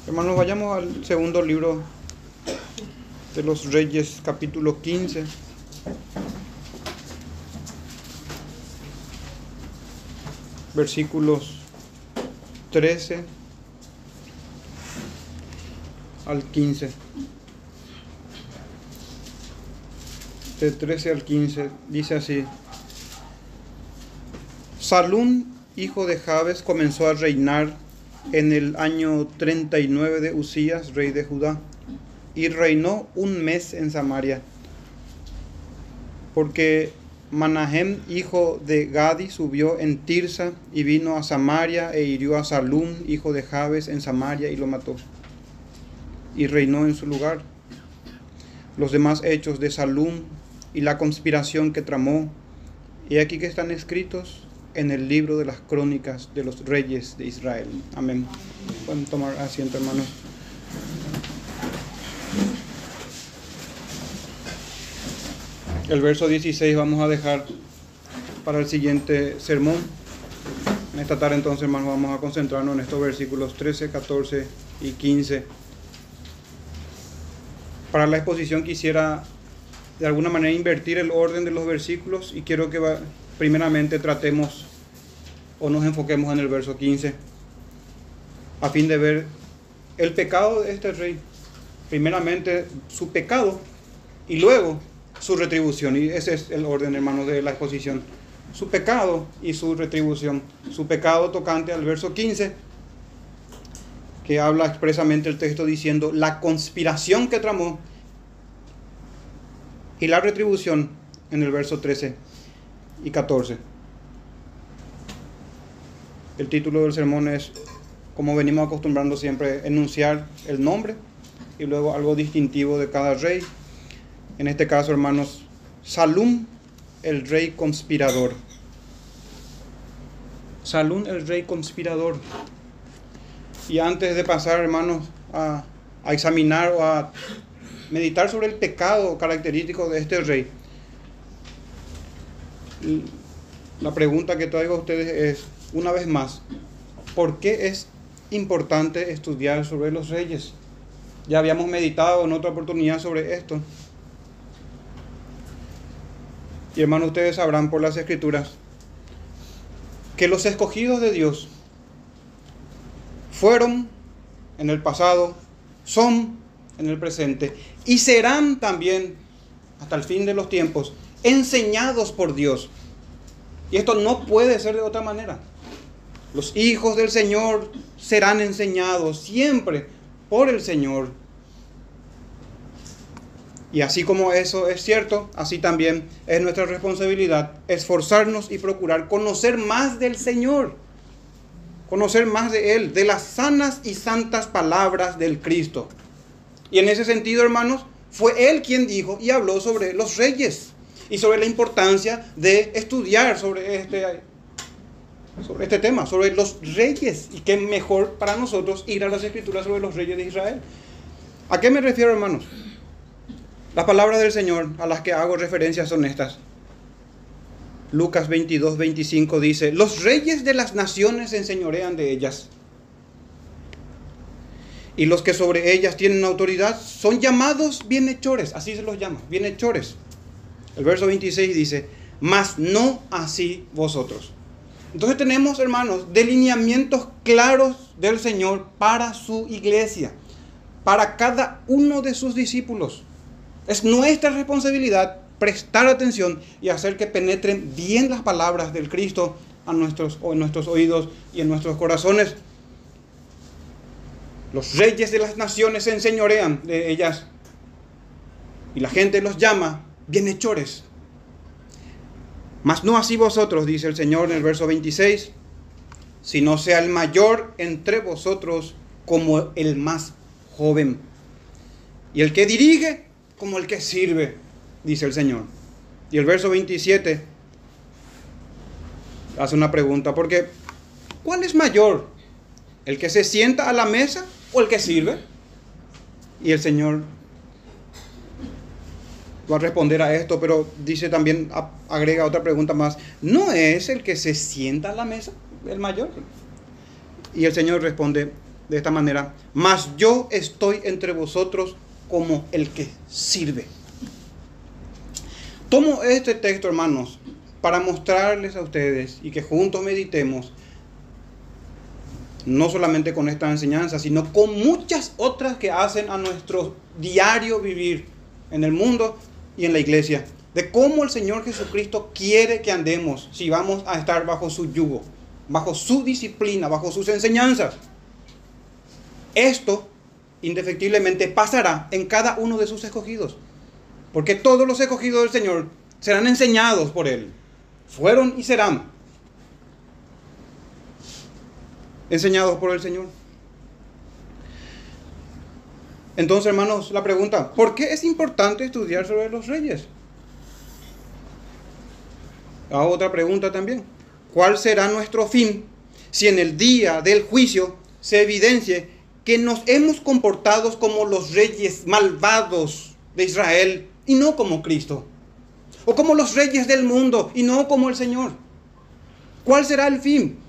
Hermanos, vayamos al segundo libro de los Reyes, capítulo 15. Versículos 13 al 15. De 13 al 15 dice así: Salum, hijo de Jabes, comenzó a reinar en el año 39 de Usías, rey de Judá, y reinó un mes en Samaria, porque Manahem, hijo de Gadi, subió en Tirsa y vino a Samaria e hirió a Salum, hijo de Jabes, en Samaria y lo mató, y reinó en su lugar. Los demás hechos de Salum y la conspiración que tramó, y aquí que están escritos en el libro de las crónicas de los reyes de Israel. Amén. Pueden tomar asiento, hermanos. El verso 16 vamos a dejar para el siguiente sermón. En esta tarde entonces, hermanos, vamos a concentrarnos en estos versículos 13, 14 y 15. Para la exposición quisiera de alguna manera invertir el orden de los versículos y quiero que primeramente tratemos o nos enfoquemos en el verso 15 a fin de ver el pecado de este rey. Primeramente su pecado y luego su retribución, y ese es el orden, hermanos, de la exposición: su pecado y su retribución. Su pecado tocante al verso 15, que habla expresamente el texto diciendo la conspiración que tramó, y la retribución en el verso 13 y 14. El título del sermón es, como venimos acostumbrando siempre, enunciar el nombre y luego algo distintivo de cada rey. En este caso, hermanos, Salum, el rey conspirador. Salum, el rey conspirador. Y antes de pasar, hermanos, a examinar o a meditar sobre el pecado característico de este rey, la pregunta que traigo a ustedes es, una vez más, ¿por qué es importante estudiar sobre los reyes? Ya habíamos meditado en otra oportunidad sobre esto. Y hermanos, ustedes sabrán por las Escrituras que los escogidos de Dios fueron en el pasado, son en el presente y serán también hasta el fin de los tiempos enseñados por Dios. Y esto no puede ser de otra manera. Los hijos del Señor serán enseñados siempre por el Señor. Y así como eso es cierto, así también es nuestra responsabilidad esforzarnos y procurar conocer más del Señor, conocer más de Él, de las sanas y santas palabras del Cristo. Y en ese sentido, hermanos, fue Él quien dijo y habló sobre los reyes y sobre la importancia de estudiar sobre este tema, sobre los reyes. Y qué mejor para nosotros ir a las Escrituras sobre los reyes de Israel. ¿A qué me refiero, hermanos? Las palabras del Señor a las que hago referencia son estas. Lucas 22, 25 dice: los reyes de las naciones se enseñorean de ellas, y los que sobre ellas tienen autoridad son llamados bienhechores. Así se los llama, bienhechores. El verso 26 dice: mas no así vosotros. Entonces tenemos, hermanos, delineamientos claros del Señor para su iglesia, para cada uno de sus discípulos. Es nuestra responsabilidad prestar atención y hacer que penetren bien las palabras del Cristo en nuestros oídos y en nuestros corazones. Los reyes de las naciones se enseñorean de ellas y la gente los llama bienhechores. Mas no así vosotros, dice el Señor en el verso 26, sino sea el mayor entre vosotros como el más joven, y el que dirige como el que sirve, dice el Señor. Y el verso 27 hace una pregunta, porque ¿cuál es mayor? ¿El que se sienta a la mesa o el que sirve? Y el Señor va a responder a esto, pero dice también, agrega otra pregunta más: ¿no es el que se sienta a la mesa el mayor? Y el Señor responde: de esta manera: mas yo estoy entre vosotros como el que sirve. Tomo este texto, hermanos, para mostrarles a ustedes y que juntos meditemos, no solamente con esta enseñanza, sino con muchas otras que hacen a nuestro diario vivir en el mundo y en la iglesia, de cómo el Señor Jesucristo quiere que andemos si vamos a estar bajo su yugo, bajo su disciplina, bajo sus enseñanzas. Esto indefectiblemente pasará en cada uno de sus escogidos, porque todos los escogidos del Señor serán enseñados por Él. Fueron y serán enseñados por el Señor. Entonces, hermanos, la pregunta: ¿por qué es importante estudiar sobre los reyes? Hago otra pregunta también: ¿cuál será nuestro fin si en el día del juicio se evidencie que nos hemos comportado como los reyes malvados de Israel y no como Cristo? O como los reyes del mundo y no como el Señor. ¿Cuál será el fin?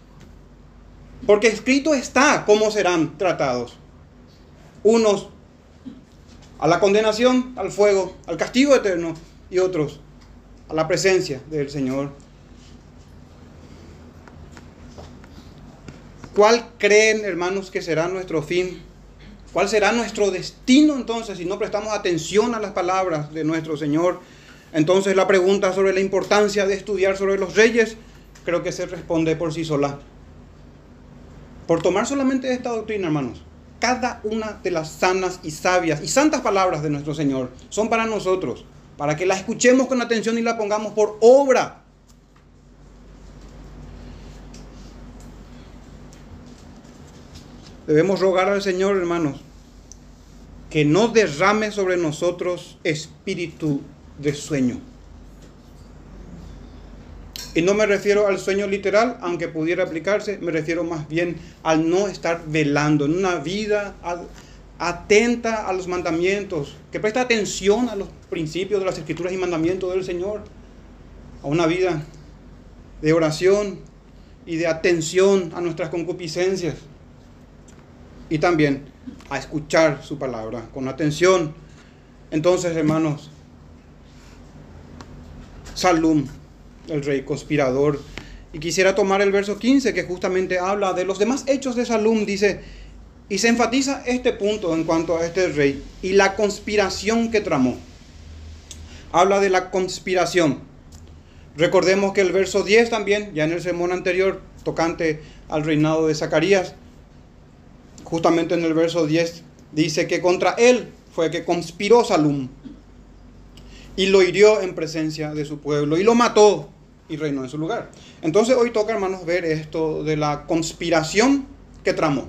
Porque escrito está cómo serán tratados. Unos a la condenación, al fuego, al castigo eterno, y otros a la presencia del Señor. ¿Cuál creen, hermanos, que será nuestro fin? ¿Cuál será nuestro destino entonces si no prestamos atención a las palabras de nuestro Señor? Entonces la pregunta sobre la importancia de estudiar sobre los reyes creo que se responde por sí sola. Por tomar solamente esta doctrina, hermanos, cada una de las sanas y sabias y santas palabras de nuestro Señor son para nosotros, para que la escuchemos con atención y la pongamos por obra. Debemos rogar al Señor, hermanos, que no derrame sobre nosotros espíritu de sueño. Y no me refiero al sueño literal, aunque pudiera aplicarse, me refiero más bien al no estar velando, en una vida atenta a los mandamientos, que presta atención a los principios de las Escrituras y mandamientos del Señor, a una vida de oración y de atención a nuestras concupiscencias, y también a escuchar su palabra con atención. Entonces, hermanos, Salum, el rey conspirador, y quisiera tomar el verso 15, que justamente habla de los demás hechos de Salum, dice, y se enfatiza este punto en cuanto a este rey y la conspiración que tramó. Habla de la conspiración. Recordemos que el verso 10 también, ya en el sermón anterior, tocante al reinado de Zacarías, justamente en el verso 10, dice que contra él fue que conspiró Salum, y lo hirió en presencia de su pueblo, y lo mató, y reinó en su lugar. Entonces hoy toca, hermanos, ver esto de la conspiración que tramó.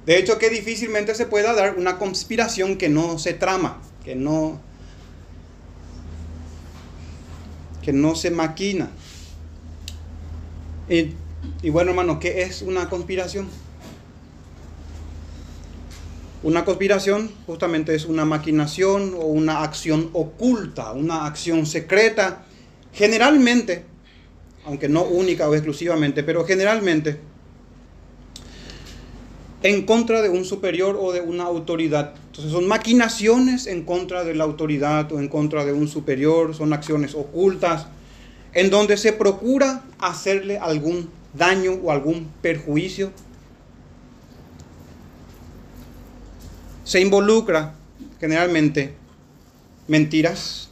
De hecho, que difícilmente se pueda dar una conspiración que no se trama, que no se maquina. Y bueno, hermanos, ¿qué es una conspiración? Una conspiración justamente es una maquinación o una acción oculta, una acción secreta, generalmente, aunque no única o exclusivamente, pero generalmente en contra de un superior o de una autoridad. Entonces son maquinaciones en contra de la autoridad o en contra de un superior, son acciones ocultas en donde se procura hacerle algún daño o algún perjuicio. Se involucra generalmente mentiras,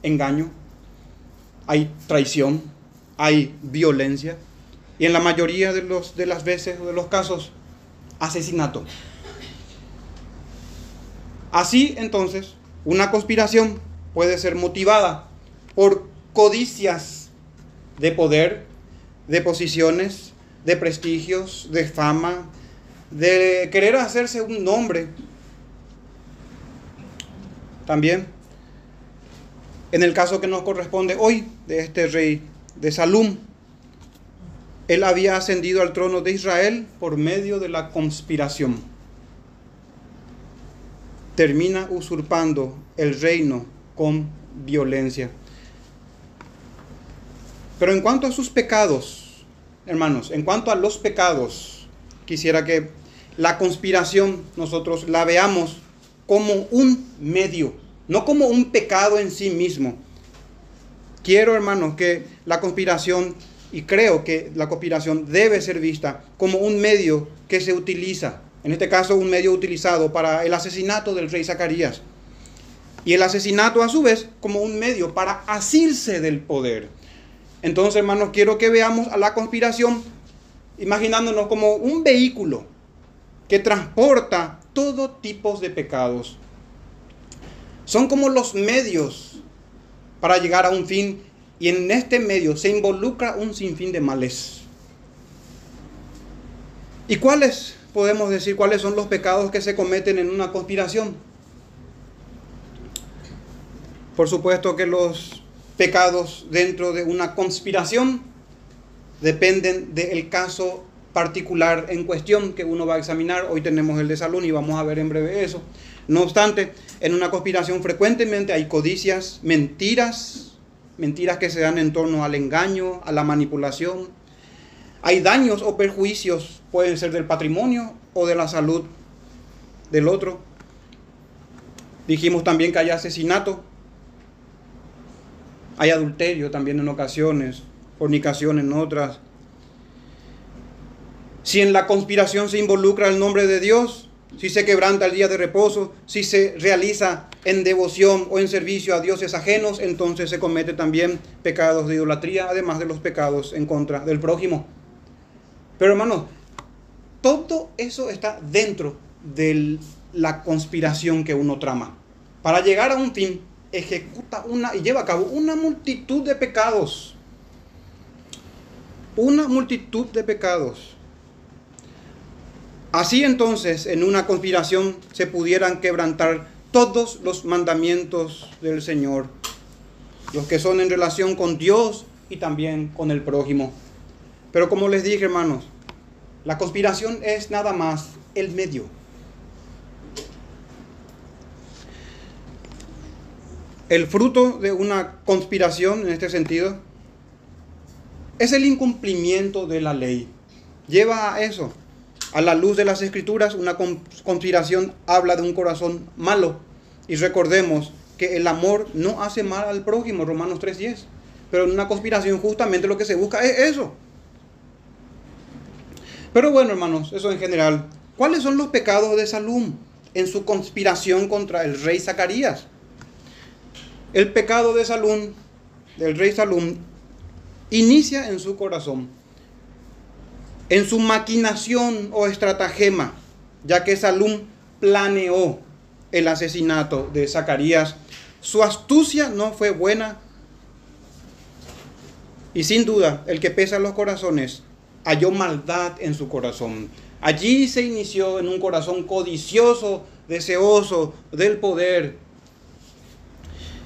engaño, hay traición, hay violencia y en la mayoría de las veces o de los casos, asesinato. Así entonces, una conspiración puede ser motivada por codicias de poder, de posiciones, de prestigios, de fama, de querer hacerse un nombre. También, en el caso que nos corresponde hoy, de este rey de Salum, él había ascendido al trono de Israel por medio de la conspiración. Termina usurpando el reino con violencia. Pero en cuanto a sus pecados, hermanos, en cuanto a los pecados, quisiera que la conspiración nosotros la veamos como un medio, no como un pecado en sí mismo. Quiero, hermanos, que la conspiración, y creo que la conspiración debe ser vista como un medio que se utiliza, en este caso un medio utilizado para el asesinato del rey Zacarías. Y el asesinato a su vez como un medio para asirse del poder. Entonces, hermanos, quiero que veamos a la conspiración imaginándonos como un vehículo que transporta todo tipo de pecados. Son como los medios para llegar a un fin, y en este medio se involucra un sinfín de males. ¿Y cuáles podemos decir? ¿Cuáles son los pecados que se cometen en una conspiración? Por supuesto que los pecados dentro de una conspiración dependen del caso particular en cuestión que uno va a examinar. Hoy tenemos el de Salún y vamos a ver en breve eso. No obstante, en una conspiración frecuentemente hay codicias, mentiras que se dan en torno al engaño, a la manipulación. Hay daños o perjuicios, pueden ser del patrimonio o de la salud del otro. Dijimos también que hay asesinato, hay adulterio también en ocasiones, fornicación en otras. Si en la conspiración se involucra el nombre de Dios, si se quebranta el día de reposo, si se realiza en devoción o en servicio a dioses ajenos, entonces se comete también pecados de idolatría, además de los pecados en contra del prójimo. Pero hermanos, todo eso está dentro de la conspiración que uno trama. Para llegar a un fin, ejecuta y lleva a cabo una multitud de pecados. Una multitud de pecados. Así entonces, en una conspiración se pudieran quebrantar todos los mandamientos del Señor, los que son en relación con Dios y también con el prójimo. Pero como les dije, hermanos, la conspiración es nada más el medio. El fruto de una conspiración, en este sentido, es el incumplimiento de la ley. Lleva a eso. A la luz de las Escrituras, una conspiración habla de un corazón malo. Y recordemos que el amor no hace mal al prójimo, Romanos 3:10. Pero en una conspiración justamente lo que se busca es eso. Pero bueno, hermanos, eso en general. ¿Cuáles son los pecados de Salum en su conspiración contra el rey Zacarías? El pecado de Salum, del rey Salum, inicia en su corazón, en su maquinación o estratagema, ya que Salum planeó el asesinato de Zacarías. Su astucia no fue buena, y sin duda el que pesa los corazones halló maldad en su corazón. Allí se inició en un corazón codicioso, deseoso del poder.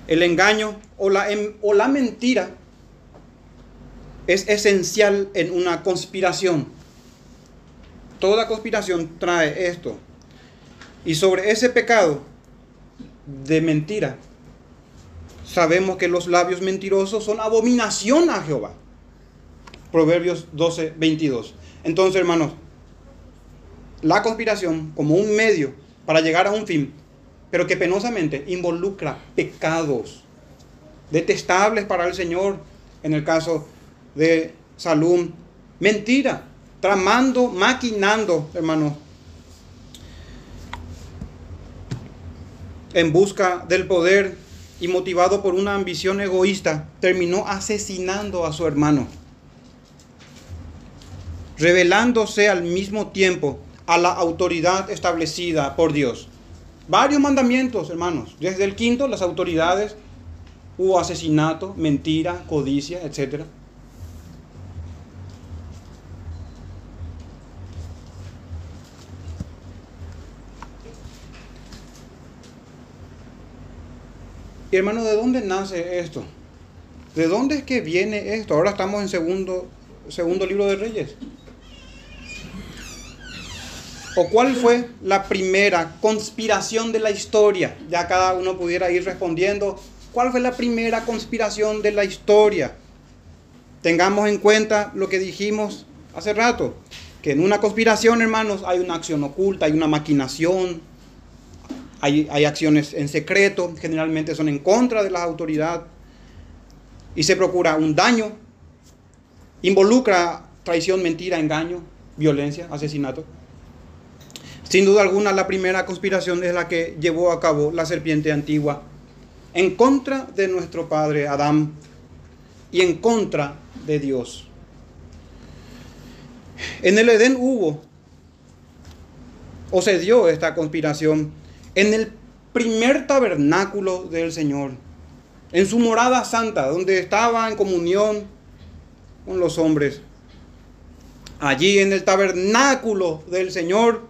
El engaño o la mentira es esencial en una conspiración. Toda conspiración trae esto. Y sobre ese pecado de mentira, sabemos que los labios mentirosos son abominación a Jehová. Proverbios 12:22. Entonces, hermanos, la conspiración como un medio para llegar a un fin, pero que penosamente involucra pecados detestables para el Señor, en el caso de Salum, mentira, tramando, maquinando, hermanos, en busca del poder y motivado por una ambición egoísta, terminó asesinando a su hermano, revelándose al mismo tiempo a la autoridad establecida por Dios. Varios mandamientos, hermanos, desde el quinto, las autoridades, hubo asesinato, mentira, codicia, etc. Y hermano, ¿de dónde nace esto? ¿De dónde es que viene esto? Ahora estamos en segundo libro de Reyes. ¿O cuál fue la primera conspiración de la historia? Ya cada uno pudiera ir respondiendo. ¿Cuál fue la primera conspiración de la historia? Tengamos en cuenta lo que dijimos hace rato. que en una conspiración, hermanos, hay una acción oculta, hay una maquinación, hay acciones en secreto, generalmente son en contra de la autoridad, y se procura un daño, involucra traición, mentira, engaño, violencia, asesinato. Sin duda alguna, la primera conspiración es la que llevó a cabo la serpiente antigua en contra de nuestro padre Adán y en contra de Dios. En el Edén hubo, o se dio esta conspiración, en el primer tabernáculo del Señor, en su morada santa, donde estaba en comunión con los hombres. Allí en el tabernáculo del Señor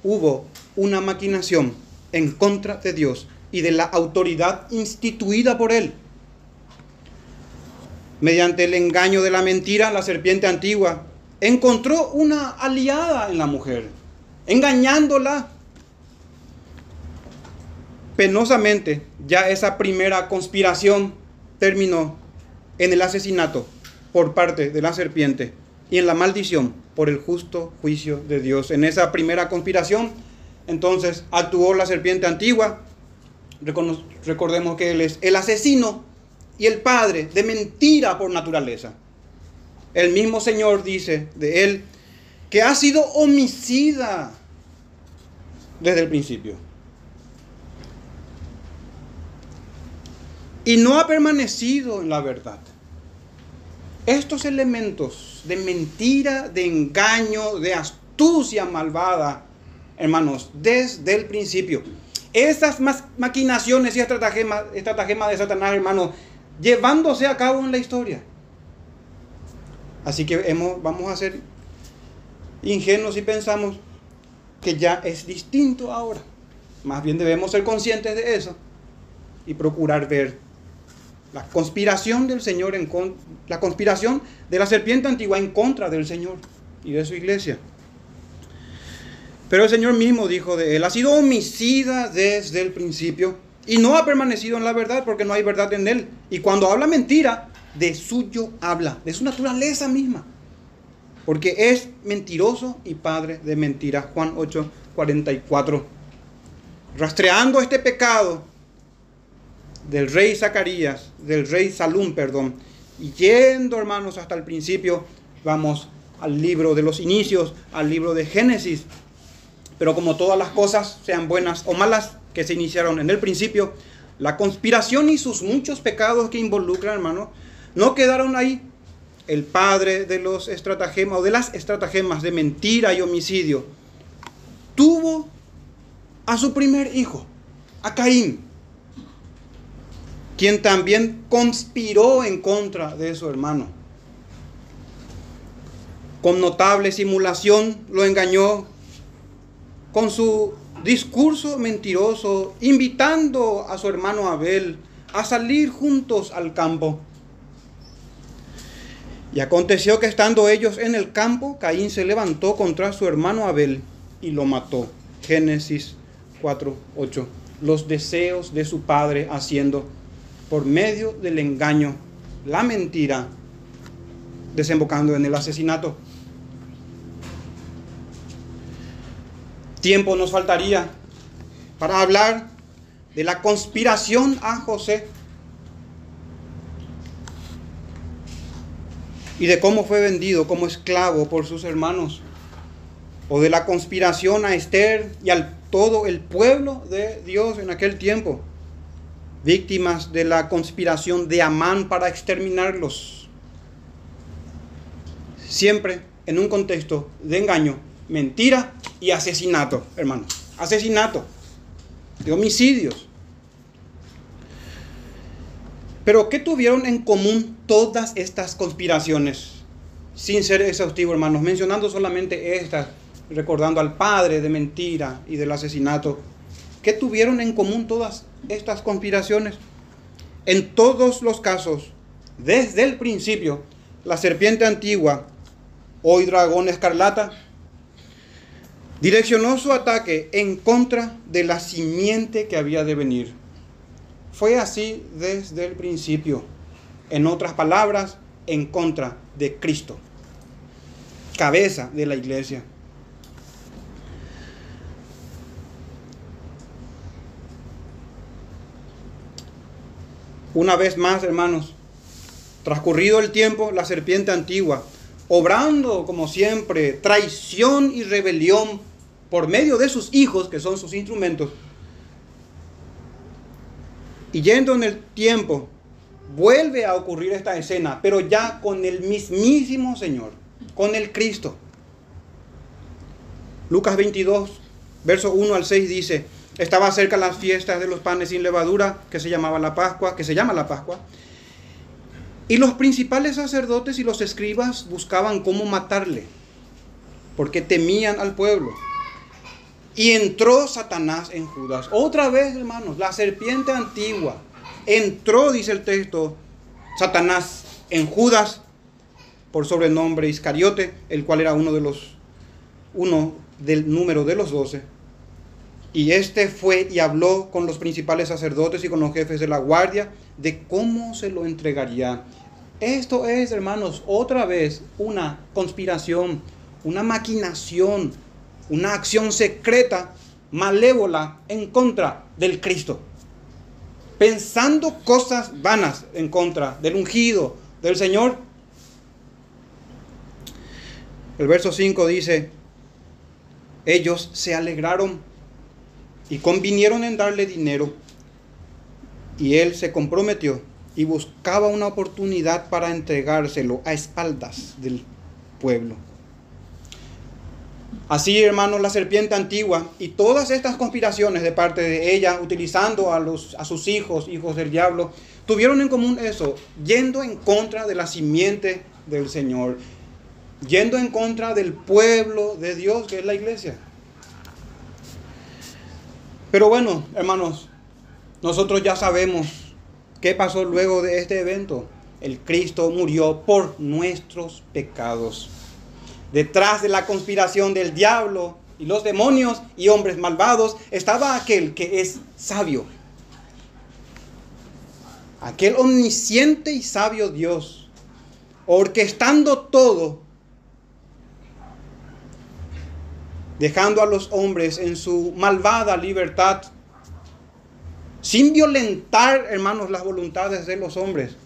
hubo una maquinación en contra de Dios y de la autoridad instituida por Él. Mediante el engaño de la mentira, la serpiente antigua encontró una aliada en la mujer, engañándola. Penosamente, ya esa primera conspiración terminó en el asesinato por parte de la serpiente y en la maldición por el justo juicio de Dios. En esa primera conspiración, entonces, actuó la serpiente antigua. Recordemos que él es el asesino y el padre de mentira por naturaleza. El mismo Señor dice de él que ha sido homicida desde el principio. Y no ha permanecido en la verdad. Estos elementos de mentira, de engaño, de astucia malvada, hermanos, desde el principio. Esas maquinaciones y estratagemas de Satanás, hermanos, llevándose a cabo en la historia. Así que vamos a ser ingenuos y pensamos que ya es distinto ahora. Más bien debemos ser conscientes de eso y procurar ver la conspiración del Señor, la conspiración de la serpiente antigua en contra del Señor y de su iglesia. Pero el Señor mismo dijo de él: ha sido homicida desde el principio y no ha permanecido en la verdad, porque no hay verdad en él. Y cuando habla mentira, de suyo habla, de su naturaleza misma, porque es mentiroso y padre de mentira. Juan 8:44. Rastreando este pecado del rey Zacarías, del rey Salum, y yendo, hermanos, hasta el principio, vamos al libro de los inicios, al libro de Génesis. Pero como todas las cosas, sean buenas o malas, que se iniciaron en el principio, la conspiración y sus muchos pecados que involucran, hermanos, no quedaron ahí. El padre de los estratagemas, o de las estratagemas de mentira y homicidio, tuvo a su primer hijo, a Caín, quien también conspiró en contra de su hermano. Con notable simulación lo engañó con su discurso mentiroso, invitando a su hermano Abel a salir juntos al campo. Y aconteció que estando ellos en el campo, Caín se levantó contra su hermano Abel y lo mató. Génesis 4:8. Los deseos de su padre haciendo, por medio del engaño, la mentira, desembocando en el asesinato. Tiempo nos faltaría para hablar de la conspiración a José y de cómo fue vendido como esclavo por sus hermanos, o de la conspiración a Esther y al todo el pueblo de Dios en aquel tiempo, víctimas de la conspiración de Amán para exterminarlos, siempre en un contexto de engaño, mentira y asesinato, hermanos. Asesinato, de homicidios. Pero ¿qué tuvieron en común todas estas conspiraciones? Sin ser exhaustivo, hermanos, mencionando solamente estas, recordando al padre de mentira y del asesinato. ¿Qué tuvieron en común todas estas conspiraciones? En todos los casos, desde el principio, la serpiente antigua, hoy dragón escarlata, direccionó su ataque en contra de la simiente que había de venir. Fue así desde el principio. En otras palabras, en contra de Cristo. cabeza de la iglesia. Una vez más, hermanos, transcurrido el tiempo, la serpiente antigua, obrando como siempre traición y rebelión por medio de sus hijos, que son sus instrumentos, y yendo en el tiempo, vuelve a ocurrir esta escena, pero ya con el mismísimo Señor, con el Cristo. Lucas 22, verso 1 al 6 dice: estaba cerca las fiestas de los panes sin levadura, que se llama la Pascua, y los principales sacerdotes y los escribas buscaban cómo matarle, porque temían al pueblo. Y entró Satanás en Judas. Otra vez, hermanos, la serpiente antigua. Entró, dice el texto, Satanás en Judas, por sobrenombre Iscariote, el cual era uno del número de los 12. Y este fue y habló con los principales sacerdotes y con los jefes de la guardia de cómo se lo entregaría. Esto es, hermanos, otra vez una conspiración, una maquinación, una acción secreta, malévola en contra del Cristo. Pensando cosas vanas en contra del ungido, del Señor. El verso 5 dice: ellos se alegraron y convinieron en darle dinero, y él se comprometió y buscaba una oportunidad para entregárselo a espaldas del pueblo. Así, hermanos, la serpiente antigua y todas estas conspiraciones de parte de ella, utilizando a sus hijos del diablo, tuvieron en común eso: yendo en contra de la simiente del Señor, yendo en contra del pueblo de Dios, que es la iglesia. Pero bueno, hermanos, nosotros ya sabemos qué pasó luego de este evento. El Cristo murió por nuestros pecados. Detrás de la conspiración del diablo y los demonios y hombres malvados estaba aquel que es sabio. Aquel omnisciente y sabio Dios, orquestando todo, dejando a los hombres en su malvada libertad, sin violentar, hermanos, las voluntades de los hombres,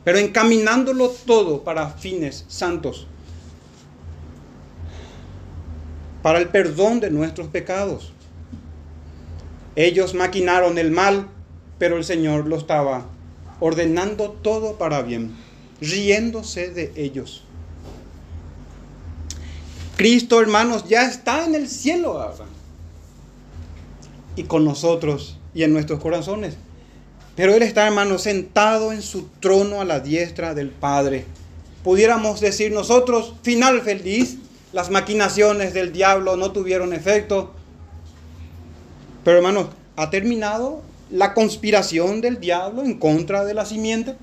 pero encaminándolo todo para fines santos, para el perdón de nuestros pecados. Ellos maquinaron el mal, pero el Señor lo estaba ordenando todo para bien, riéndose de ellos. Cristo, hermanos, ya está en el cielo ahora, y con nosotros y en nuestros corazones. Pero Él está, hermanos, sentado en su trono a la diestra del Padre. Pudiéramos decir nosotros: final feliz, las maquinaciones del diablo no tuvieron efecto. Pero, hermanos, ¿ha terminado la conspiración del diablo en contra de la simiente?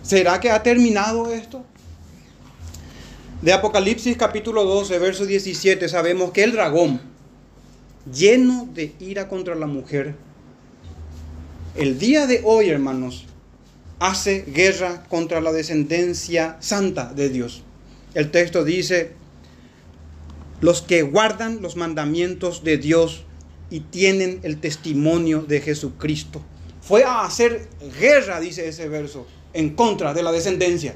¿Será que ha terminado esto? De Apocalipsis capítulo 12, verso 17, sabemos que el dragón, lleno de ira contra la mujer, el día de hoy, hermanos, hace guerra contra la descendencia santa de Dios. El texto dice: los que guardan los mandamientos de Dios y tienen el testimonio de Jesucristo. Fue a hacer guerra, dice ese verso, en contra de la descendencia.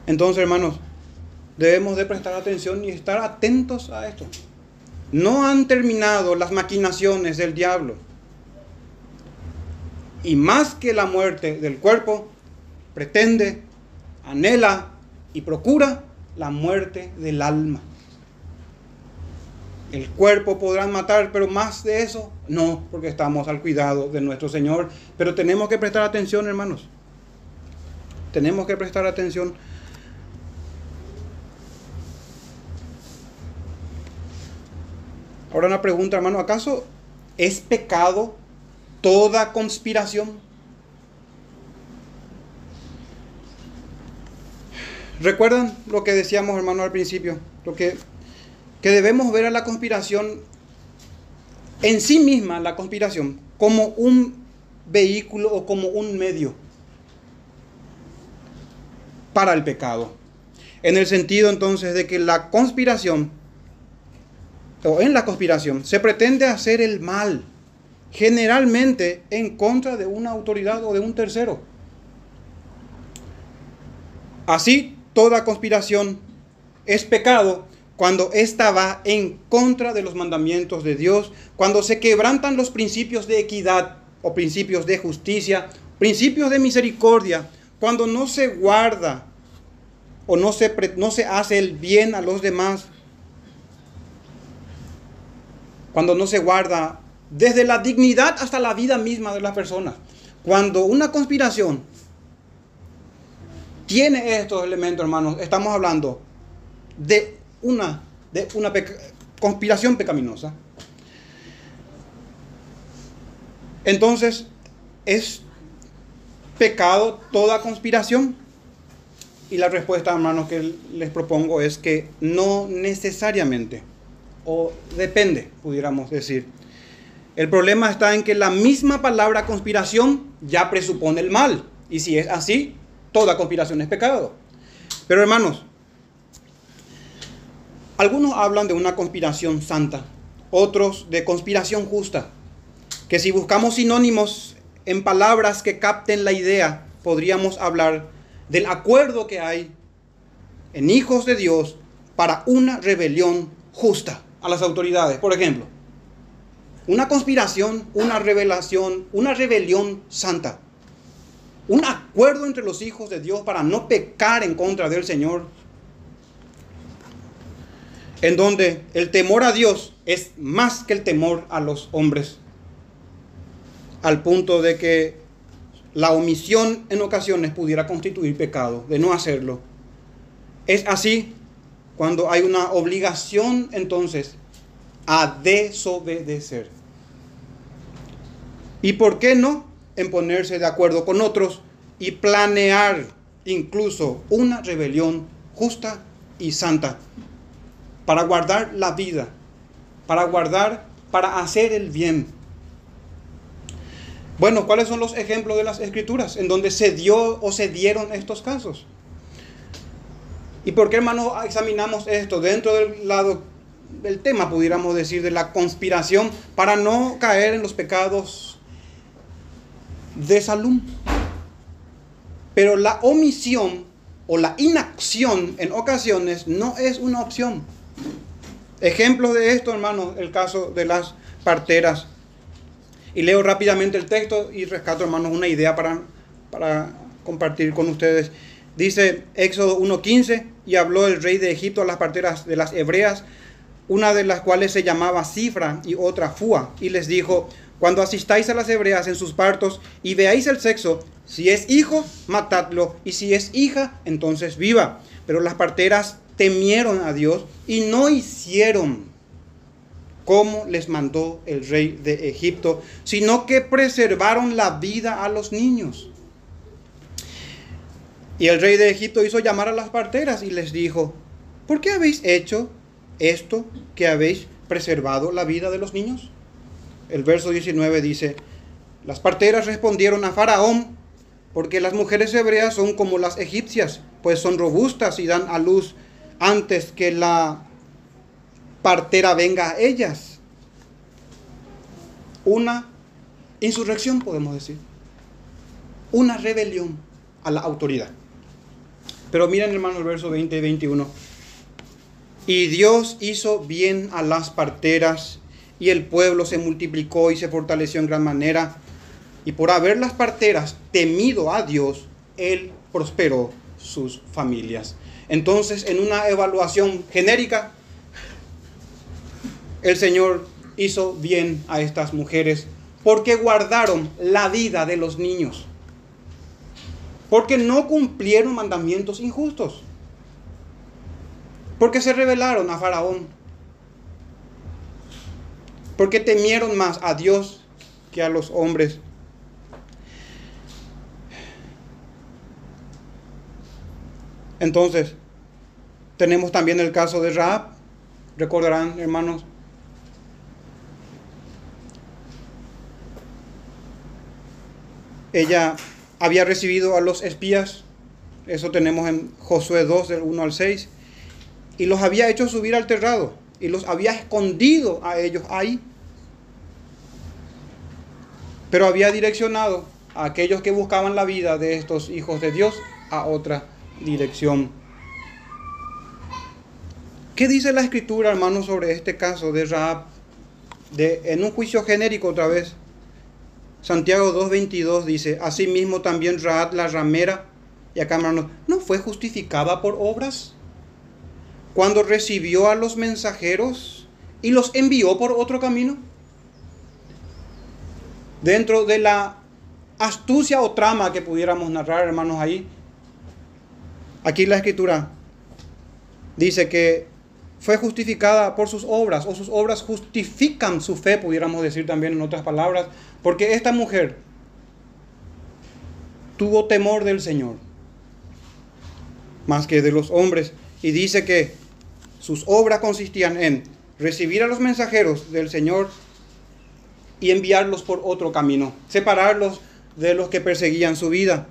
Entonces, hermanos, debemos de prestar atención y estar atentos a esto. No han terminado las maquinaciones del diablo. Y más que la muerte del cuerpo, pretende, anhela y procura la muerte del alma. El cuerpo podrán matar, pero más de eso, no, porque estamos al cuidado de nuestro Señor. Pero tenemos que prestar atención, hermanos. Tenemos que prestar atención. Ahora una pregunta, hermano: ¿acaso es pecado toda conspiración? ¿Recuerdan lo que decíamos, hermano, al principio? Lo que debemos ver a la conspiración en sí misma, la conspiración, como un vehículo o como un medio. para el pecado. En el sentido entonces de que la conspiración, o en la conspiración, se pretende hacer el mal, generalmente en contra de una autoridad o de un tercero. Así, toda conspiración es pecado cuando ésta va en contra de los mandamientos de Dios, cuando se quebrantan los principios de equidad o principios de justicia, principios de misericordia, cuando no se guarda o no se hace el bien a los demás, cuando no se guarda desde la dignidad hasta la vida misma de las personas. Cuando una conspiración tiene estos elementos, hermanos, estamos hablando de una conspiración pecaminosa. Entonces, ¿es pecado toda conspiración? Y la respuesta, hermanos, que les propongo es que no necesariamente, o depende, pudiéramos decir. El problema está en que la misma palabra conspiración ya presupone el mal. Y si es así, toda conspiración es pecado. Pero, hermanos, algunos hablan de una conspiración santa, otros de conspiración justa, que si buscamos sinónimos en palabras que capten la idea, podríamos hablar del acuerdo que hay en hijos de Dios para una rebelión justa a las autoridades. Por ejemplo, una conspiración, una rebelión santa, un acuerdo entre los hijos de Dios para no pecar en contra del Señor, en donde el temor a Dios es más que el temor a los hombres, al punto de que la omisión en ocasiones pudiera constituir pecado, de no hacerlo. Es así cuando hay una obligación entonces a desobedecer. ¿Y por qué no? En ponerse de acuerdo con otros y planear incluso una rebelión justa y santa para guardar la vida, para hacer el bien. Bueno, ¿cuáles son los ejemplos de las Escrituras en donde se dio o se dieron estos casos? ¿Y por qué, hermanos, examinamos esto dentro del lado del tema, pudiéramos decir, de la conspiración, para no caer en los pecados de Salum? Pero la omisión o la inacción en ocasiones no es una opción. Ejemplos de esto, hermanos, el caso de las parteras. Y leo rápidamente el texto y rescato, hermanos, una idea para compartir con ustedes. Dice Éxodo 1:15: y habló el rey de Egipto a las parteras de las hebreas, una de las cuales se llamaba Cifra y otra Fua, y les dijo: cuando asistáis a las hebreas en sus partos y veáis el sexo, si es hijo, matadlo, y si es hija, entonces viva. Pero las parteras temieron a Dios y no hicieron como les mandó el rey de Egipto, sino que preservaron la vida a los niños. Y el rey de Egipto hizo llamar a las parteras y les dijo: ¿por qué habéis hecho esto, que habéis preservado la vida de los niños? El verso 19 dice: las parteras respondieron a Faraón: porque las mujeres hebreas son como las egipcias, pues son robustas y dan a luz antes que la partera venga a ellas. Una insurrección, podemos decir, una rebelión a la autoridad. Pero miren, hermanos, el verso 20 y 21. Y Dios hizo bien a las parteras, y el pueblo se multiplicó y se fortaleció en gran manera, y por haber las parteras temido a Dios, Él prosperó sus familias. Entonces, en una evaluación genérica, el Señor hizo bien a estas mujeres porque guardaron la vida de los niños, porque no cumplieron mandamientos injustos, porque se rebelaron a Faraón, porque temieron más a Dios que a los hombres. Entonces, tenemos también el caso de Rahab. Recordarán, hermanos, ella había recibido a los espías Eso tenemos en Josué 2, del 1 al 6. Y los había hecho subir al terrado y los había escondido a ellos ahí. Pero había direccionado a aquellos que buscaban la vida de estos hijos de Dios a otra dirección. ¿Qué dice la Escritura, hermanos, sobre este caso de Rahab? En un juicio genérico otra vez. Santiago 2:22 dice: asimismo también Rahab la ramera, y acá, hermanos, ¿no fue justificada por obras cuando recibió a los mensajeros y los envió por otro camino? Dentro de la astucia o trama que pudiéramos narrar, hermanos, ahí, aquí la Escritura dice que fue justificada por sus obras, o sus obras justifican su fe, pudiéramos decir también en otras palabras, porque esta mujer tuvo temor del Señor más que de los hombres, y dice que sus obras consistían en recibir a los mensajeros del Señor y enviarlos por otro camino, separarlos de los que perseguían su vida.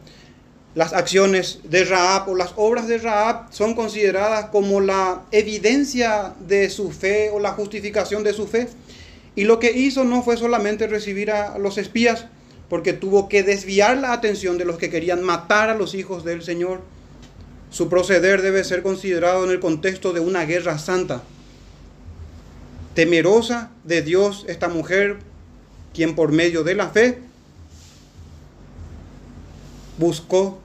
Las acciones de Rahab o las obras de Rahab son consideradas como la evidencia de su fe o la justificación de su fe. Y lo que hizo no fue solamente recibir a los espías, porque tuvo que desviar la atención de los que querían matar a los hijos del Señor. Su proceder debe ser considerado en el contexto de una guerra santa. Temerosa de Dios, esta mujer, quien por medio de la fe buscó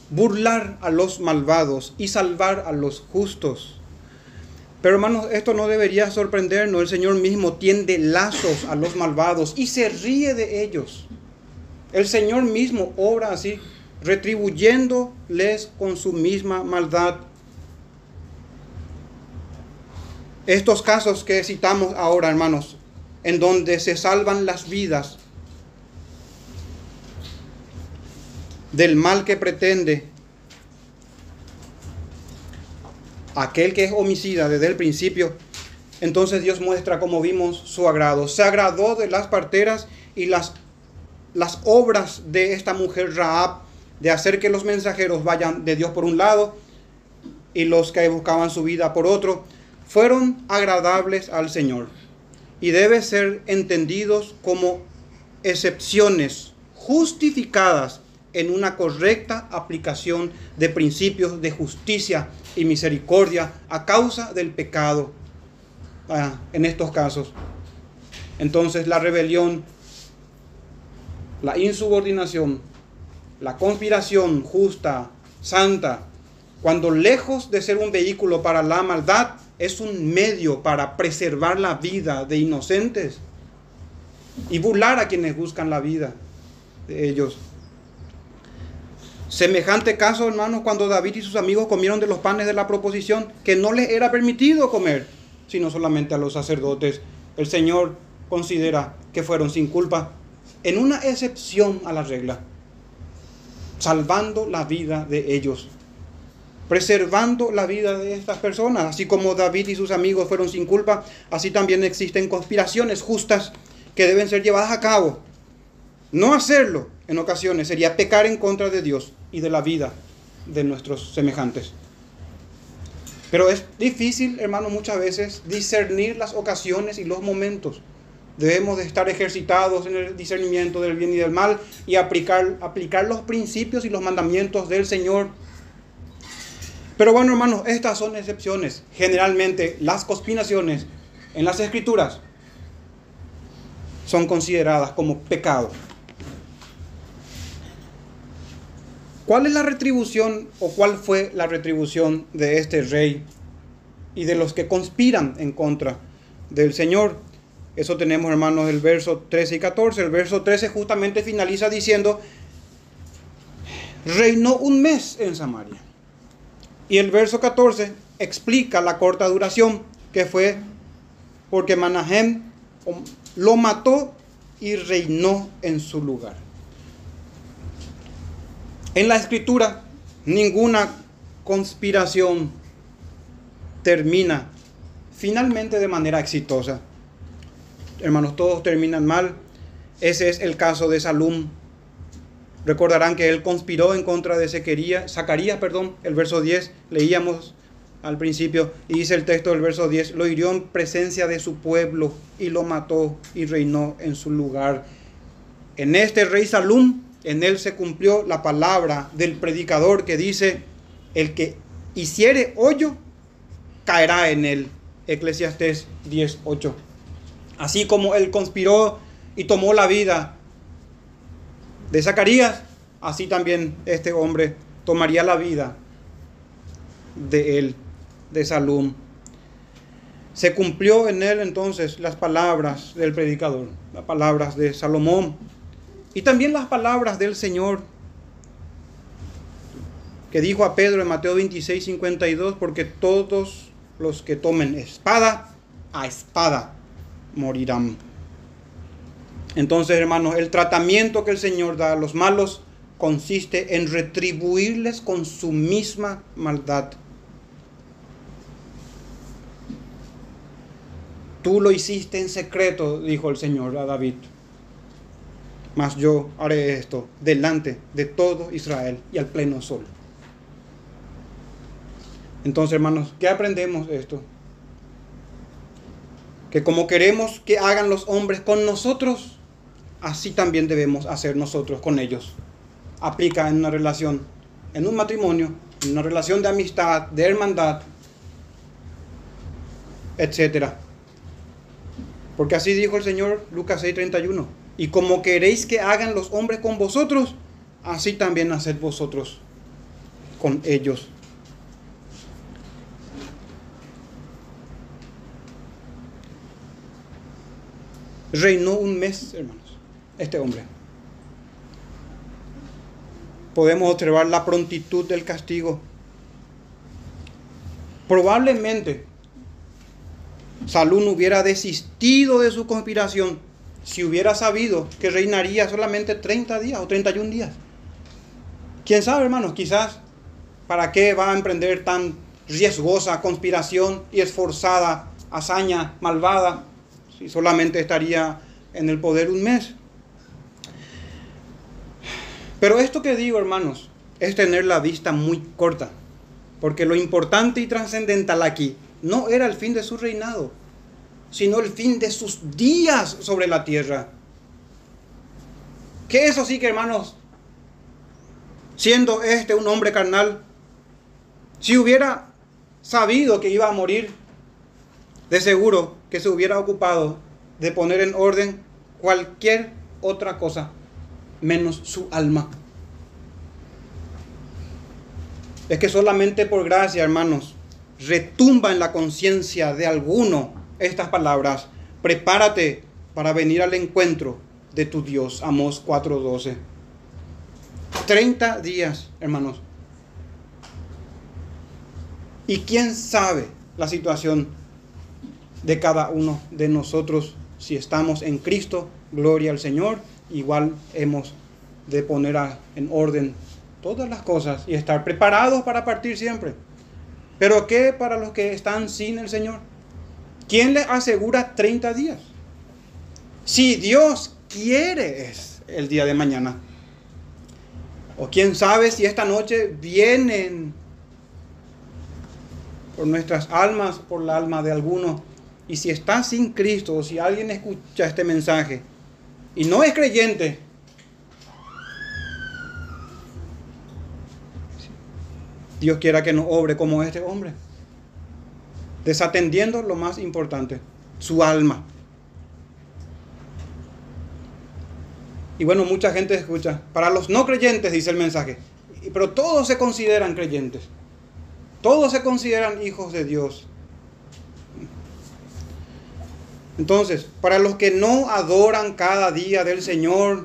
burlar a los malvados y salvar a los justos. Pero, hermanos, esto no debería sorprendernos. El Señor mismo tiende lazos a los malvados y se ríe de ellos. El Señor mismo obra así, retribuyéndoles con su misma maldad. Estos casos que citamos ahora, hermanos, en donde se salvan las vidas del mal que pretende aquel que es homicida desde el principio, entonces Dios muestra, como vimos, su agrado. Se agradó de las parteras y las obras de esta mujer Rahab, de hacer que los mensajeros vayan de Dios por un lado y los que buscaban su vida por otro, fueron agradables al Señor y deben ser entendidos como excepciones justificadas en una correcta aplicación de principios de justicia y misericordia a causa del pecado. En estos casos, entonces, la rebelión, la insubordinación, la conspiración justa, santa, cuando lejos de ser un vehículo para la maldad, es un medio para preservar la vida de inocentes y burlar a quienes buscan la vida de ellos. Semejante caso, hermanos, cuando David y sus amigos comieron de los panes de la proposición, que no les era permitido comer, sino solamente a los sacerdotes. El Señor considera que fueron sin culpa, en una excepción a la regla, salvando la vida de ellos, preservando la vida de estas personas. Así como David y sus amigos fueron sin culpa, así también existen conspiraciones justas que deben ser llevadas a cabo. No hacerlo en ocasiones sería pecar en contra de Dios y de la vida de nuestros semejantes. Pero es difícil, hermanos, muchas veces discernir las ocasiones y los momentos. Debemos de estar ejercitados en el discernimiento del bien y del mal y aplicar los principios y los mandamientos del Señor. Pero bueno, hermanos, estas son excepciones. Generalmente las conspiraciones en las Escrituras son consideradas como pecado. ¿Cuál es la retribución o cuál fue la retribución de este rey y de los que conspiran en contra del Señor? Eso tenemos, hermanos, el verso 13 y 14. El verso 13 justamente finaliza diciendo: reinó un mes en Samaria. Y el verso 14 explica la corta duración, que fue porque Manahem lo mató y reinó en su lugar. En la Escritura, ninguna conspiración termina finalmente de manera exitosa. Hermanos, todos terminan mal. Ese es el caso de Salum. Recordarán que él conspiró en contra de Zacarías, el verso 10, leíamos al principio, y dice el texto del verso 10, lo hirió en presencia de su pueblo y lo mató y reinó en su lugar. En este rey Salum, en él se cumplió la palabra del predicador que dice, el que hiciere hoyo, caerá en él. Eclesiastés 10:8. Así como él conspiró y tomó la vida de Zacarías, así también este hombre tomaría la vida de él, de Salum. Se cumplió en él entonces las palabras del predicador, las palabras de Salomón y también las palabras del Señor que dijo a Pedro en Mateo 26:52, porque todos los que tomen espada, a espada morirán. Entonces, hermanos, el tratamiento que el Señor da a los malos consiste en retribuirles con su misma maldad. Tú lo hiciste en secreto, dijo el Señor a David, mas yo haré esto delante de todo Israel y al pleno sol. Entonces, hermanos, ¿qué aprendemos de esto? Que como queremos que hagan los hombres con nosotros, así también debemos hacer nosotros con ellos. Aplica en una relación, en un matrimonio, en una relación de amistad, de hermandad, etc. Porque así dijo el Señor, Lucas 6:31. Y como queréis que hagan los hombres con vosotros, así también haced vosotros con ellos. Reinó un mes, hermanos, este hombre. Podemos observar la prontitud del castigo. Probablemente Salum hubiera desistido de su conspiración si hubiera sabido que reinaría solamente 30 días o 31 días. ¿Quién sabe, hermanos? Quizás, ¿para qué va a emprender tan riesgosa conspiración y esforzada hazaña malvada si solamente estaría en el poder un mes? Pero esto que digo, hermanos, es tener la vista muy corta, porque lo importante y trascendental aquí no era el fin de su reinado, sino el fin de sus días sobre la tierra. Que eso sí que, hermanos, siendo un hombre carnal, si hubiera sabido que iba a morir, de seguro que se hubiera ocupado de poner en orden cualquier otra cosa, menos su alma. Es que solamente por gracia, hermanos, retumba en la conciencia de alguno estas palabras: prepárate para venir al encuentro de tu Dios. Amós 4:12. 30 días, hermanos. Y quién sabe la situación de cada uno de nosotros. Si estamos en Cristo, gloria al Señor, igual hemos de poner en orden todas las cosas y estar preparados para partir siempre. Pero ¿qué para los que están sin el Señor? ¿Quién les asegura 30 días? Si Dios quiere, es el día de mañana. O quién sabe si esta noche vienen por nuestras almas, por la alma de alguno. Y si está sin Cristo, o si alguien escucha este mensaje y no es creyente, Dios quiera que no obre como este hombre, desatendiendo lo más importante, su alma. Y bueno, mucha gente escucha, para los no creyentes, dice el mensaje, pero todos se consideran creyentes, todos se consideran hijos de Dios. Entonces, para los que no adoran cada día del Señor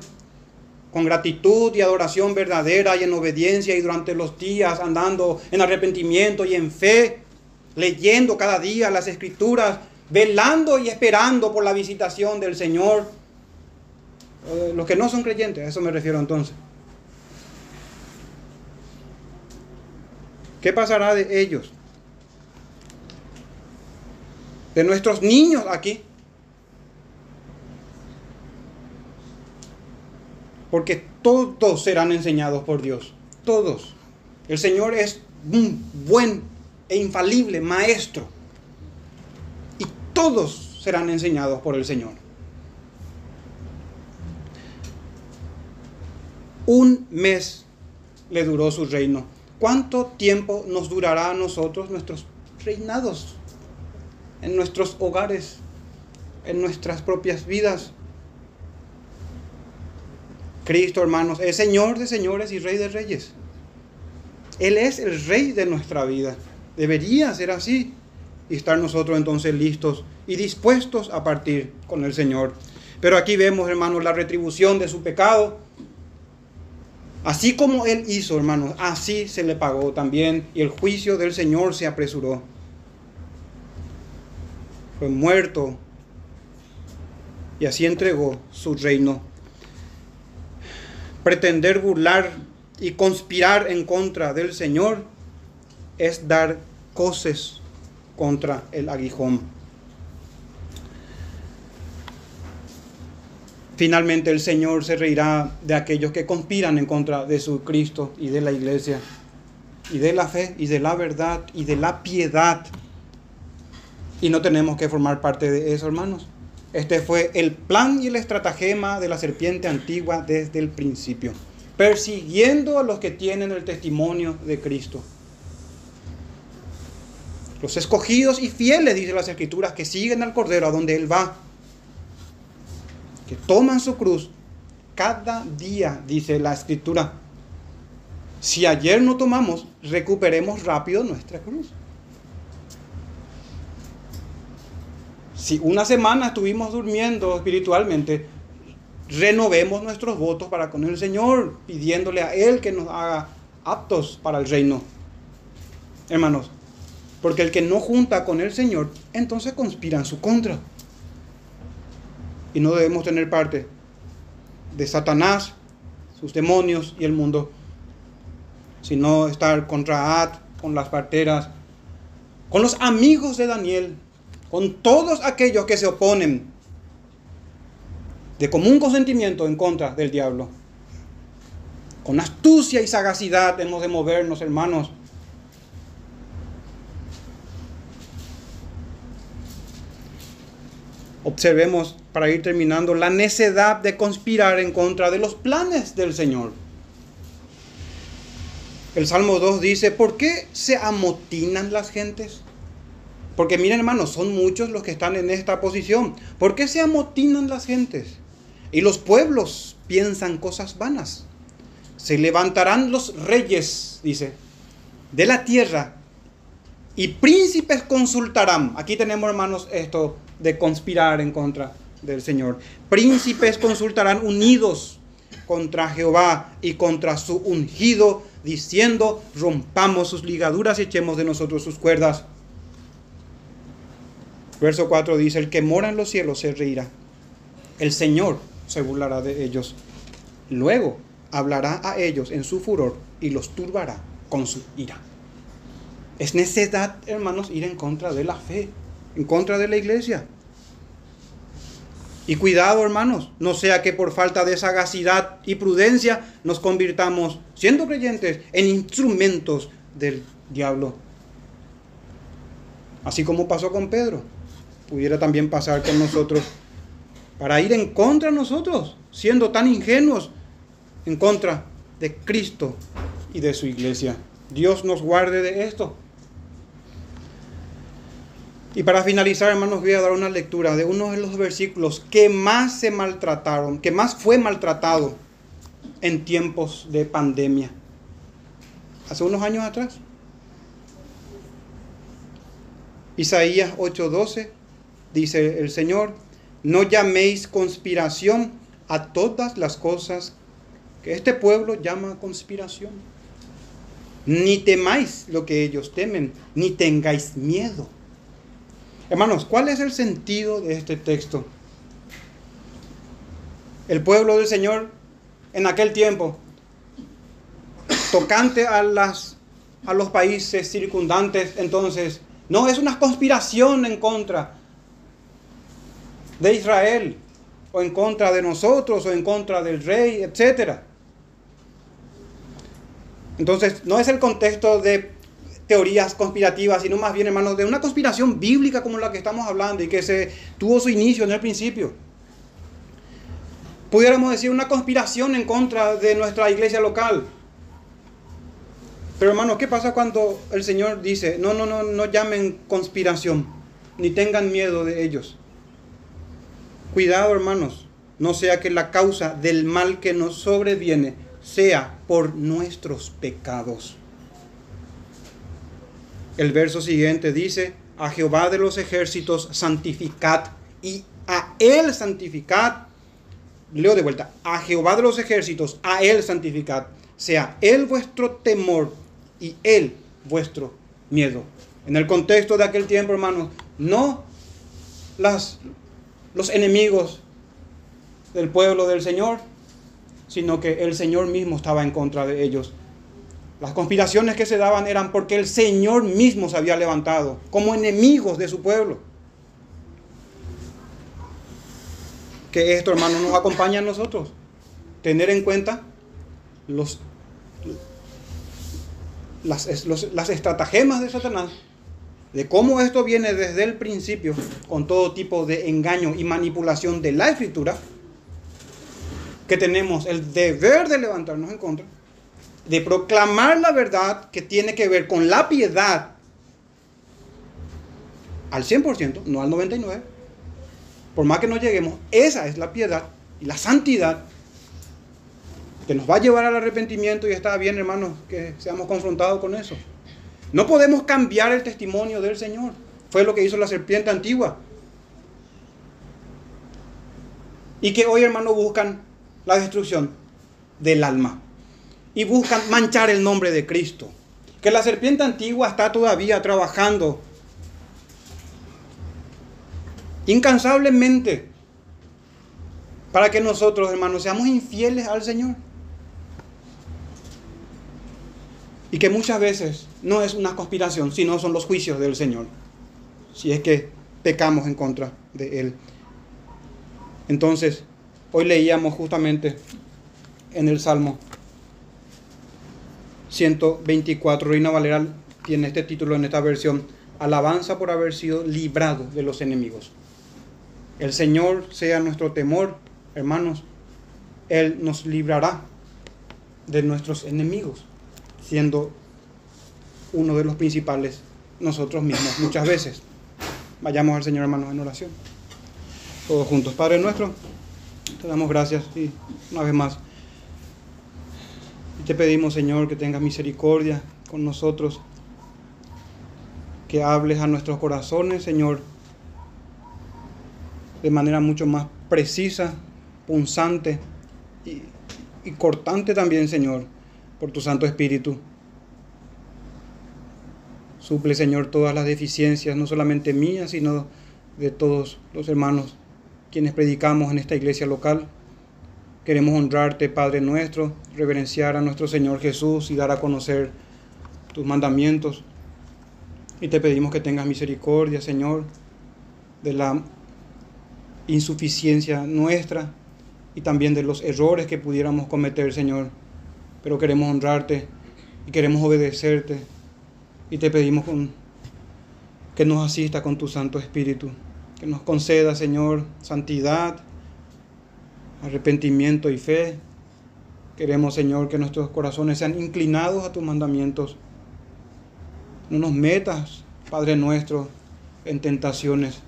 con gratitud y adoración verdadera y en obediencia, y durante los días andando en arrepentimiento y en fe, leyendo cada día las Escrituras, velando y esperando por la visitación del Señor, los que no son creyentes, a eso me refiero entonces. ¿Qué pasará de ellos? De nuestros niños aquí. porque todos serán enseñados por Dios. Todos. El Señor es un buen e infalible maestro. Y todos serán enseñados por el Señor. Un mes le duró su reino. ¿Cuánto tiempo nos durará a nosotros nuestros reinados? En nuestros hogares, en nuestras propias vidas. Cristo, hermanos, es Señor de señores y Rey de reyes. Él es el Rey de nuestra vida. Debería ser así. Y estar nosotros entonces listos y dispuestos a partir con el Señor. Pero aquí vemos, hermanos, la retribución de su pecado. Así como Él hizo, hermanos, así se le pagó también. Y el juicio del Señor se apresuró. Fue muerto. Y así entregó su reino. Pretender burlar y conspirar en contra del Señor es dar coces contra el aguijón. Finalmente el Señor se reirá de aquellos que conspiran en contra de su Cristo y de la iglesia, y de la fe, y de la verdad, y de la piedad. Y no tenemos que formar parte de eso, hermanos. Este fue el plan y el estratagema de la serpiente antigua desde el principio, persiguiendo a los que tienen el testimonio de Cristo. Los escogidos y fieles, dice las Escrituras, que siguen al Cordero a donde Él va, que toman su cruz cada día, dice la Escritura. Si ayer no tomamos, recuperemos rápido nuestra cruz. Si una semana estuvimos durmiendo espiritualmente, renovemos nuestros votos para con el Señor, pidiéndole a Él que nos haga aptos para el reino. Hermanos, porque el que no junta con el Señor, entonces conspira en su contra. Y no debemos tener parte de Satanás, sus demonios y el mundo, sino estar contra Ad, con las parteras, con los amigos de Daniel, con todos aquellos que se oponen de común consentimiento en contra del diablo. Con astucia y sagacidad hemos de movernos, hermanos. Observemos, para ir terminando, la necedad de conspirar en contra de los planes del Señor. El Salmo 2 dice: ¿por qué se amotinan las gentes? Porque miren, hermanos, son muchos los que están en esta posición. ¿Por qué se amotinan las gentes? Y los pueblos piensan cosas vanas. Se levantarán los reyes, dice, de la tierra, y príncipes consultarán. Aquí tenemos, hermanos, esto de conspirar en contra del Señor. Príncipes consultarán unidos contra Jehová y contra su ungido, diciendo: rompamos sus ligaduras y echemos de nosotros sus cuerdas. Verso 4 dice: el que mora en los cielos se reirá. El Señor se burlará de ellos. Luego hablará a ellos en su furor y los turbará con su ira. Es necedad, hermanos, ir en contra de la fe, en contra de la iglesia. Y cuidado, hermanos, no sea que por falta de sagacidad y prudencia nos convirtamos, siendo creyentes, en instrumentos del diablo. Así como pasó con Pedro, pudiera también pasar con nosotros, para ir en contra de nosotros, siendo tan ingenuos en contra de Cristo y de su iglesia. Dios nos guarde de esto. Y para finalizar, hermanos, voy a dar una lectura de uno de los versículos que más se maltrataron, que más fue maltratado en tiempos de pandemia, hace unos años atrás. Isaías 8:12 dice el Señor: no llaméis conspiración a todas las cosas que este pueblo llama conspiración, ni temáis lo que ellos temen, ni tengáis miedo. Hermanos, ¿cuál es el sentido de este texto? El pueblo del Señor en aquel tiempo, tocante a los países circundantes, entonces, no es una conspiración en contra de Israel. o en contra de nosotros, o en contra del rey, etc. Entonces, no es el contexto de teorías conspirativas, sino más bien, hermanos, de una conspiración bíblica como la que estamos hablando y que se tuvo su inicio en el principio. Pudiéramos decir una conspiración en contra de nuestra iglesia local. Pero hermanos, ¿qué pasa cuando el Señor dice, no llamen conspiración, ni tengan miedo de ellos? Cuidado, hermanos, no sea que la causa del mal que nos sobreviene sea por nuestros pecados. El verso siguiente dice, a Jehová de los ejércitos santificad, y a Él santificad. Leo de vuelta, a Jehová de los ejércitos, a Él santificad, sea Él vuestro temor y Él vuestro miedo. En el contexto de aquel tiempo, hermanos, no los enemigos del pueblo del Señor, sino que el Señor mismo estaba en contra de ellos. Las conspiraciones que se daban eran porque el Señor mismo se había levantado como enemigos de su pueblo. Que esto, hermanos, nos acompaña a nosotros. Tener en cuenta las estratagemas de Satanás, de cómo esto viene desde el principio, con todo tipo de engaño y manipulación de la Escritura, que tenemos el deber de levantarnos en contra, de proclamar la verdad que tiene que ver con la piedad al 100%, no al 99%. Por más que no lleguemos, esa es la piedad y la santidad que nos va a llevar al arrepentimiento, y está bien, hermanos, que seamos confrontados con eso. No podemos cambiar el testimonio del Señor. Fue lo que hizo la serpiente antigua. Y que hoy, hermanos, buscan la destrucción del alma. Y buscan manchar el nombre de Cristo. Que la serpiente antigua está todavía trabajando incansablemente para que nosotros, hermanos, seamos infieles al Señor. Y que muchas veces no es una conspiración, sino son los juicios del Señor, si es que pecamos en contra de Él. Entonces, hoy leíamos justamente en el Salmo 124, Reina Valera tiene este título en esta versión: alabanza por haber sido librado de los enemigos. El Señor sea nuestro temor, hermanos. Él nos librará de nuestros enemigos, siendo uno de los principales nosotros mismos muchas veces. Vayamos al Señor, hermanos, en oración. Todos juntos. Padre nuestro, te damos gracias y una vez más y te pedimos, Señor, que tengas misericordia con nosotros, que hables a nuestros corazones, Señor, de manera mucho más precisa, punzante y cortante también, Señor, por tu Santo Espíritu. Suple, Señor, todas las deficiencias, no solamente mías, sino de todos los hermanos quienes predicamos en esta iglesia local. Queremos honrarte, Padre nuestro, reverenciar a nuestro Señor Jesús y dar a conocer tus mandamientos. Y te pedimos que tengas misericordia, Señor, de la insuficiencia nuestra y también de los errores que pudiéramos cometer, Señor. Pero queremos honrarte y queremos obedecerte, y te pedimos que nos asista con tu Santo Espíritu, que nos conceda, Señor, santidad, arrepentimiento y fe. Queremos, Señor, que nuestros corazones sean inclinados a tus mandamientos. No nos metas, Padre nuestro, en tentaciones.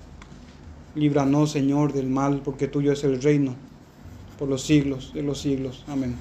Líbranos, Señor, del mal, porque tuyo es el reino por los siglos de los siglos. Amén.